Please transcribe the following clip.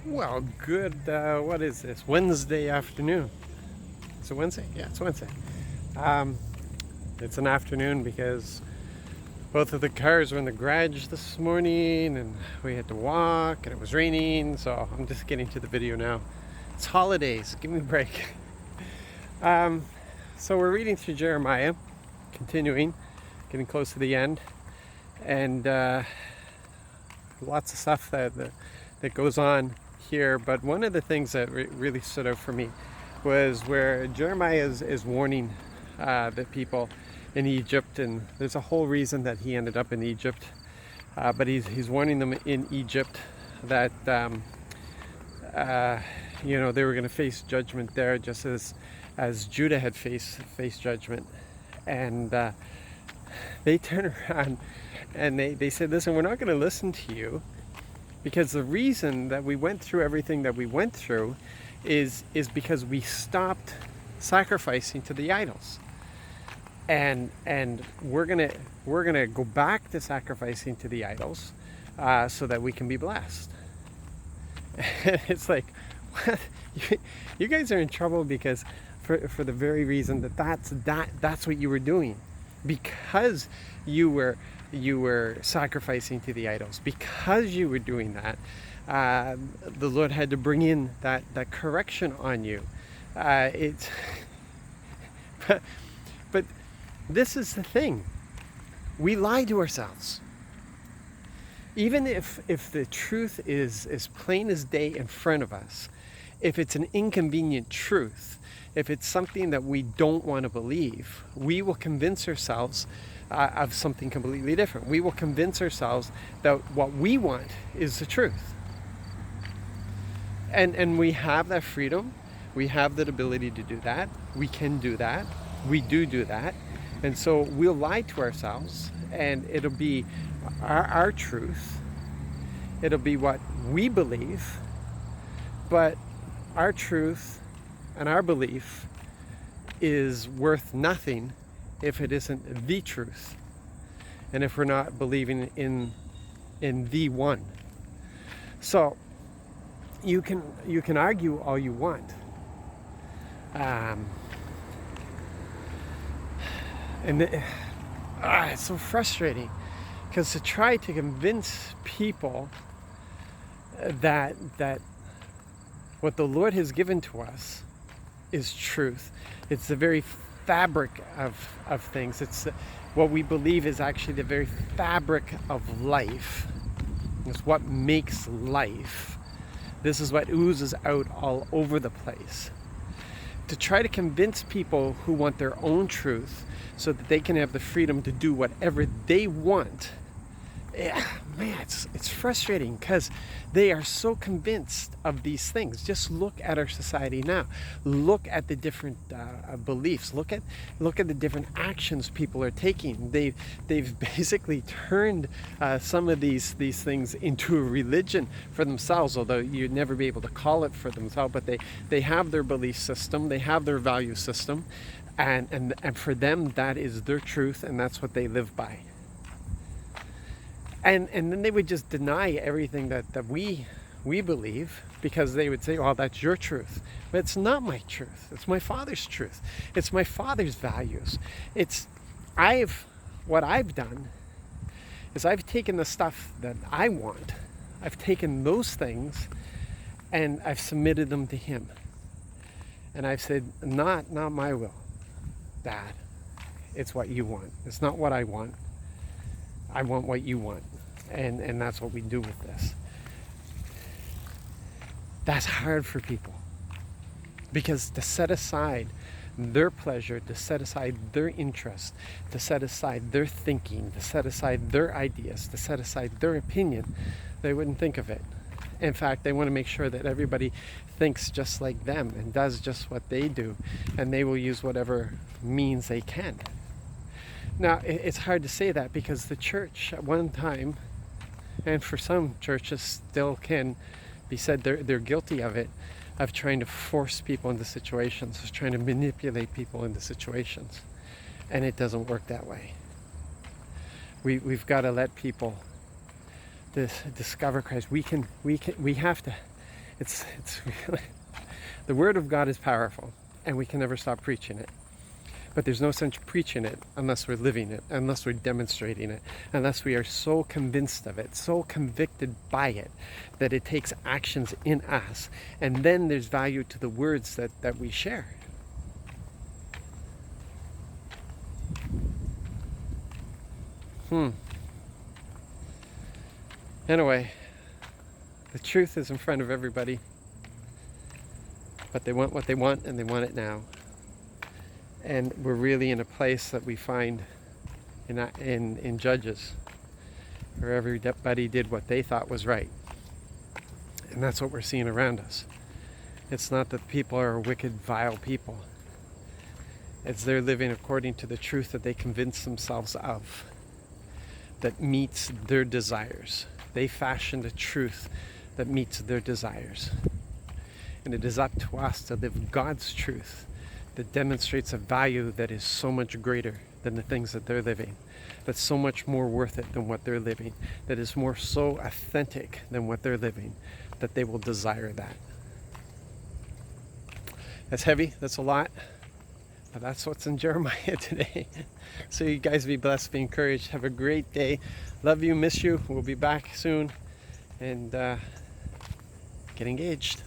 Well, good. What is this? Wednesday afternoon. Is it Wednesday? Yeah, it's Wednesday. Um, it's an afternoon because both of the cars were in the garage this morning and we had to walk and it was raining. So I'm just getting to the video now. It's holidays. Give me a break. Um, so we're reading through Jeremiah, continuing, getting close to the end. And lots of stuff that goes on here. But one of the things that really stood out for me was where Jeremiah is warning the people in Egypt, and there's a whole reason that he ended up in Egypt. But he's warning them in Egypt that they were going to face judgment there, just as Judah had faced judgment. And they turn around and they said, listen, we're not going to listen to you, because the reason that we went through everything that we went through is because we stopped sacrificing to the idols. And we're gonna go back to sacrificing to the idols so that we can be blessed. And it's like, what? You guys are in trouble because for the very reason that's what you were doing, because you were sacrificing to the idols. Because you were doing that, the Lord had to bring in that correction on you. It's but this is the thing. We lie to ourselves. Even if the truth is plain as day in front of us, if it's an inconvenient truth, if it's something that we don't want to believe, we will convince ourselves of something completely different. We will convince ourselves that what we want is the truth. And we have that freedom. We have that ability to do that. We can do that. We do that. And so we'll lie to ourselves, and it'll be our truth. It'll be what we believe. But our truth and our belief is worth nothing if it isn't the truth, and if we're not believing in the one. So you can argue all you want, it's so frustrating, because to try to convince people that what the Lord has given to us is truth. It's the very fabric of things. It's what we believe is actually the very fabric of life. It's what makes life. This is what oozes out all over the place. To try to convince people who want their own truth so that they can have the freedom to do whatever they want, man, it's frustrating, because they are so convinced of these things. Just look at our society now. Look at the different beliefs. Look at the different actions people are taking. They've basically turned some of these things into a religion for themselves, although you'd never be able to call it for themselves. But they have their belief system. They have their value system, and for them that is their truth, and that's what they live by. And then they would just deny everything that we believe, because they would say, oh, that's your truth. But it's not my truth. It's my Father's truth. It's my Father's values. What I've done is I've taken the stuff that I want. I've taken those things and I've submitted them to Him. And I've said, not my will, Dad. It's what you want. It's not what I want. I want what you want. And that's what we do with this. That's hard for people, because to set aside their pleasure, to set aside their interest, to set aside their thinking, to set aside their ideas, to set aside their opinion, they wouldn't think of it. In fact, they want to make sure that everybody thinks just like them and does just what they do, and they will use whatever means they can. Now, it's hard to say that, because the church at one time, and for some churches still can be said, they're guilty of it, of trying to force people into situations, of trying to manipulate people into situations. And it doesn't work that way. We've got to let people discover Christ. We have to It's really, the Word of God is powerful, and we can never stop preaching it. But there's no sense preaching it unless we're living it, unless we're demonstrating it, unless we are so convinced of it, so convicted by it, that it takes actions in us. And then there's value to the words that we share. Anyway, the truth is in front of everybody, but they want what they want, and they want it now. And we're really in a place that we find in Judges, where everybody did what they thought was right. And that's what we're seeing around us. It's not that people are wicked, vile people. It's they're living according to the truth that they convince themselves of, that meets their desires. They fashioned a truth that meets their desires. And it is up to us to live God's truth that demonstrates a value that is so much greater than the things that they're living, that's so much more worth it than what they're living, that is more so authentic than what they're living, that they will desire that. That's heavy, that's a lot, but that's what's in Jeremiah today. So you guys be blessed, be encouraged, have a great day. Love you, miss you. We'll be back soon, and get engaged.